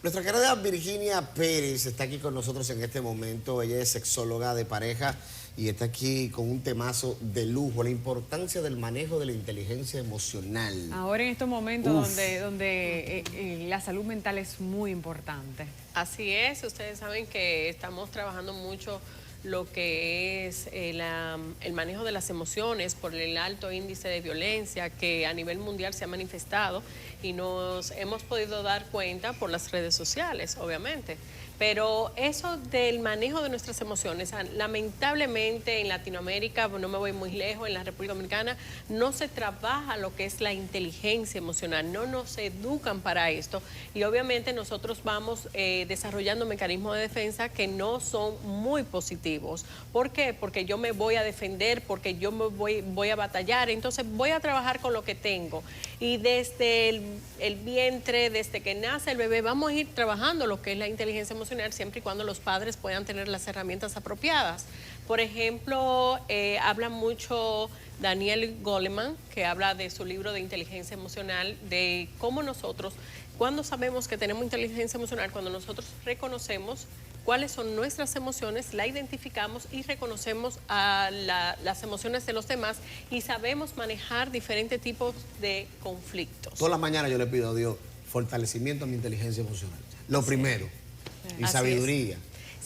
Nuestra querida Virginia Pérez está aquí con nosotros en este momento. Ella es sexóloga de pareja y está aquí con un temazo de lujo, la importancia del manejo de la inteligencia emocional. Ahora en estos momentos donde la salud mental es muy importante. Así es, ustedes saben que estamos trabajando mucho lo que es el manejo de las emociones por el alto índice de violencia que a nivel mundial se ha manifestado y nos hemos podido dar cuenta por las redes sociales, obviamente. Pero eso del manejo de nuestras emociones, lamentablemente en Latinoamérica, no me voy muy lejos, en la República Dominicana, no se trabaja lo que es la inteligencia emocional, no nos educan para esto y obviamente nosotros vamos desarrollando mecanismos de defensa que no son muy positivos. ¿Por qué? Porque yo me voy a defender, porque yo me voy a batallar, entonces voy a trabajar con lo que tengo. Y desde el vientre, desde que nace el bebé, vamos a ir trabajando lo que es la inteligencia emocional siempre y cuando los padres puedan tener las herramientas apropiadas. Por ejemplo, habla mucho Daniel Goleman, que habla de su libro de inteligencia emocional, de cómo nosotros, cuando sabemos que tenemos inteligencia emocional, cuando nosotros reconocemos cuáles son nuestras emociones, la identificamos y reconocemos las emociones de los demás y sabemos manejar diferentes tipos de conflictos. Todas las mañanas yo le pido a Dios fortalecimiento a mi inteligencia emocional. Lo primero. Y Así sabiduría.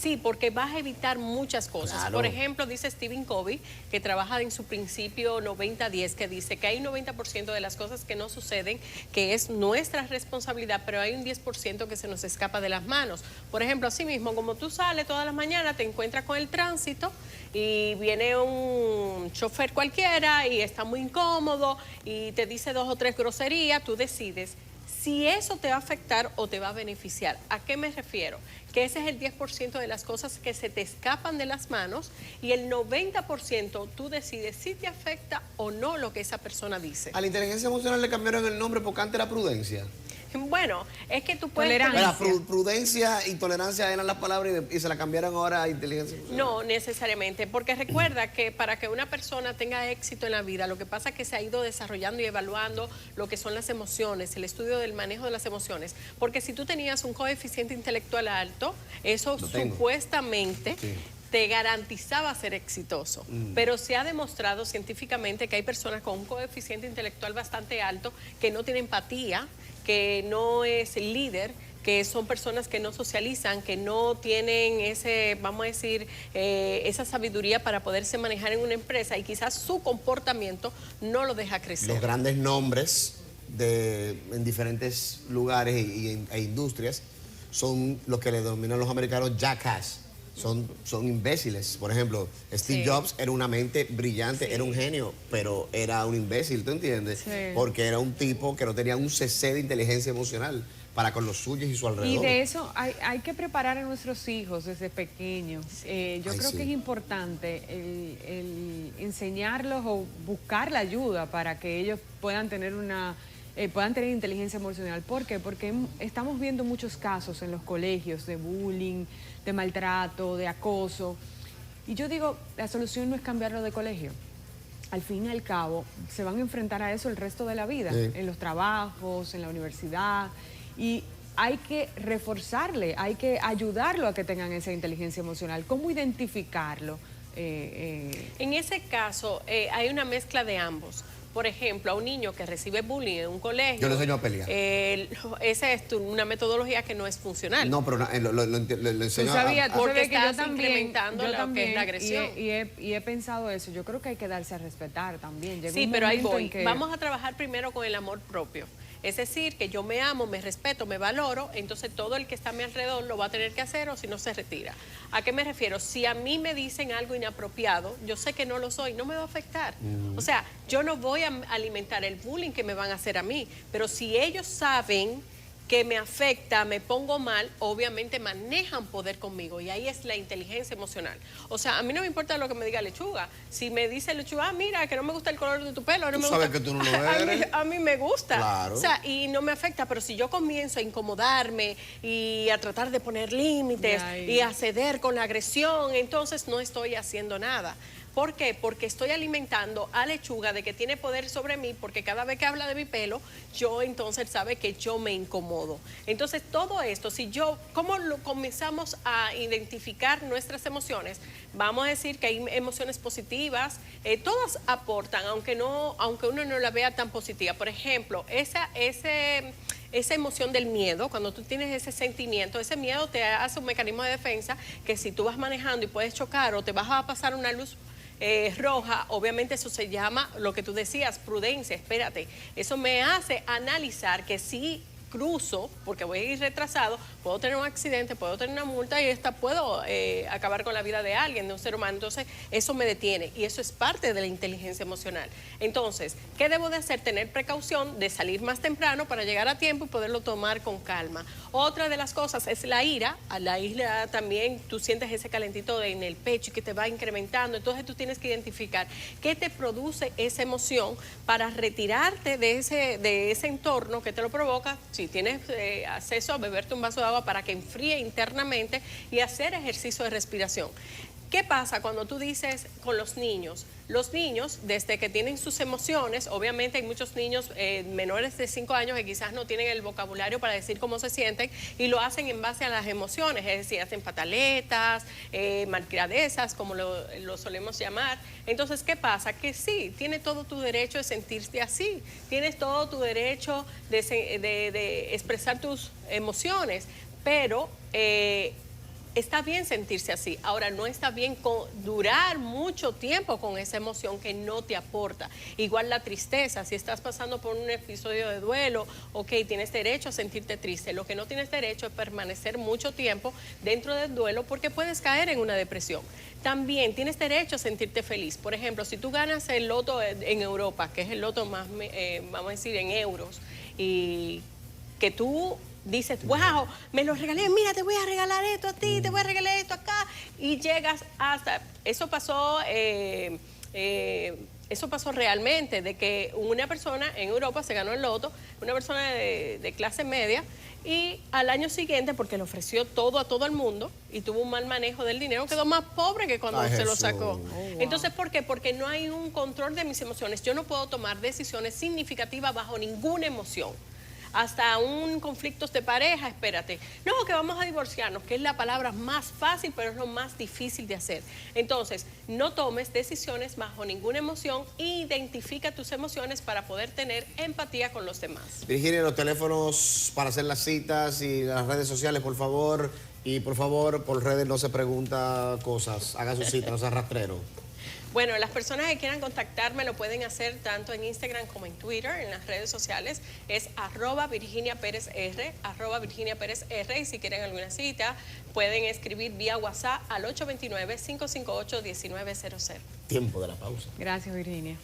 Sí, porque vas a evitar muchas cosas. Claro. Por ejemplo, dice Stephen Covey, que trabaja en su principio 90-10, que dice que hay 90% de las cosas que no suceden, que es nuestra responsabilidad, pero hay un 10% que se nos escapa de las manos. Por ejemplo, así mismo, como tú sales todas las mañanas, te encuentras con el tránsito y viene un chofer cualquiera y está muy incómodo y te dice 2 o 3 groserías, tú decides si eso te va a afectar o te va a beneficiar. ¿A qué me refiero? Que ese es el 10% de las cosas que se te escapan de las manos y el 90% tú decides si te afecta o no lo que esa persona dice. A la inteligencia emocional le cambiaron el nombre porque antes era prudencia. Bueno, es que tú puedes... Prudencia y tolerancia eran las palabras y se la cambiaron ahora a inteligencia emocional. No necesariamente, porque recuerda que para que una persona tenga éxito en la vida, lo que pasa es que se ha ido desarrollando y evaluando lo que son las emociones, el estudio del manejo de las emociones. Porque si tú tenías un coeficiente intelectual alto, eso supuestamente... Sí, te garantizaba ser exitoso. Pero se ha demostrado científicamente que hay personas con un coeficiente intelectual bastante alto que no tienen empatía, que no es líder, que son personas que no socializan, que no tienen ese, vamos a decir, esa sabiduría para poderse manejar en una empresa y quizás su comportamiento no lo deja crecer. Los grandes nombres en diferentes lugares e industrias son lo que le denominan los americanos jackass. Son imbéciles. Por ejemplo, Steve Jobs era una mente brillante, era un genio, pero era un imbécil, ¿tú entiendes? Sí. Porque era un tipo que no tenía un cc de inteligencia emocional para con los suyos y su alrededor. Y de eso hay que preparar a nuestros hijos desde pequeños. Yo creo que es importante el enseñarlos o buscar la ayuda para que ellos puedan tener inteligencia emocional. ¿Por qué? Porque estamos viendo muchos casos en los colegios de bullying, de maltrato, de acoso. Y yo digo, la solución no es cambiarlo de colegio. Al fin y al cabo, se van a enfrentar a eso el resto de la vida, en los trabajos, en la universidad. Y hay que reforzarle, hay que ayudarlo a que tengan esa inteligencia emocional. ¿Cómo identificarlo? En ese caso, hay una mezcla de ambos. Por ejemplo, a un niño que recibe bullying en un colegio... Yo le enseño a pelear. Esa es una metodología que no es funcional. No, pero lo enseño porque estás incrementando lo que es la agresión. Y he pensado eso. Yo creo que hay que darse a respetar también. Sí, pero ahí voy. Vamos a trabajar primero con el amor propio. Es decir, que yo me amo, me respeto, me valoro, entonces todo el que está a mi alrededor lo va a tener que hacer o si no se retira. ¿A qué me refiero? Si a mí me dicen algo inapropiado, yo sé que no lo soy, no me va a afectar. O sea, yo no voy a alimentar el bullying que me van a hacer a mí, pero si ellos saben que me afecta, me pongo mal, obviamente manejan poder conmigo y ahí es la inteligencia emocional. O sea, a mí no me importa lo que me diga Lechuga. Si me dice Lechuga, mira, que no me gusta el color de tu pelo, no me gusta. Sabes que tú no lo eres. A mí me gusta. Claro. O sea, y no me afecta, pero si yo comienzo a incomodarme y a tratar de poner límites y a ceder con la agresión, entonces no estoy haciendo nada. ¿Por qué? Porque estoy alimentando a lechuga de que tiene poder sobre mí, porque cada vez que habla de mi pelo, yo entonces sabe que yo me incomodo. Entonces, todo esto, ¿cómo lo comenzamos a identificar nuestras emociones? Vamos a decir que hay emociones positivas, todas aportan, aunque uno no la vea tan positiva. Por ejemplo, esa emoción del miedo, cuando tú tienes ese sentimiento, ese miedo te hace un mecanismo de defensa que si tú vas manejando y puedes chocar o te vas a pasar una luz roja, obviamente eso se llama, lo que tú decías, prudencia, espérate. Eso me hace analizar que si cruzo, porque voy a ir retrasado, puedo tener un accidente, puedo tener una multa y puedo acabar con la vida de alguien, de un ser humano. Entonces, eso me detiene y eso es parte de la inteligencia emocional. Entonces, ¿qué debo de hacer? Tener precaución de salir más temprano para llegar a tiempo y poderlo tomar con calma. Otra de las cosas es la ira. A la ira también tú sientes ese calentito en el pecho y que te va incrementando. Entonces, tú tienes que identificar qué te produce esa emoción para retirarte de ese entorno que te lo provoca. Si tienes acceso a beberte un vaso de agua para que enfríe internamente y hacer ejercicio de respiración. ¿Qué pasa cuando tú dices con los niños? Los niños, desde que tienen sus emociones, obviamente hay muchos niños menores de 5 años que quizás no tienen el vocabulario para decir cómo se sienten y lo hacen en base a las emociones, es decir, hacen pataletas, malcriadezas, como lo solemos llamar. Entonces, ¿qué pasa? Que sí, tienes todo tu derecho de sentirte así, tienes todo tu derecho de expresar tus emociones, pero está bien sentirse así. Ahora, no está bien durar mucho tiempo con esa emoción que no te aporta. Igual la tristeza, si estás pasando por un episodio de duelo, ok, tienes derecho a sentirte triste. Lo que no tienes derecho es permanecer mucho tiempo dentro del duelo porque puedes caer en una depresión. También tienes derecho a sentirte feliz. Por ejemplo, si tú ganas el loto en Europa, que es el loto más, vamos a decir, en euros, y que tú dices, wow, me lo regalé, mira, te voy a regalar esto a ti, te voy a regalar esto acá, y llegas hasta, eso pasó realmente, de que una persona en Europa se ganó el loto, una persona de clase media, y al año siguiente, porque le ofreció todo a todo el mundo y tuvo un mal manejo del dinero, quedó más pobre que cuando se lo sacó. Entonces, ¿por qué? Porque no hay un control de mis emociones. Yo no puedo tomar decisiones significativas bajo ninguna emoción. Hasta un conflicto de pareja, espérate. No, que vamos a divorciarnos, que es la palabra más fácil, pero es lo más difícil de hacer. Entonces, no tomes decisiones bajo ninguna emoción e identifica tus emociones para poder tener empatía con los demás. Virginia, los teléfonos para hacer las citas y las redes sociales, por favor. Y por favor, por redes no se pregunta cosas. Haga su cita, no sea rastrero. Bueno, las personas que quieran contactarme lo pueden hacer tanto en Instagram como en Twitter, en las redes sociales, es @VirginiaPérezR, @VirginiaPérezR, y si quieren alguna cita, pueden escribir vía WhatsApp al 829-558-1900. Tiempo de la pausa. Gracias, Virginia.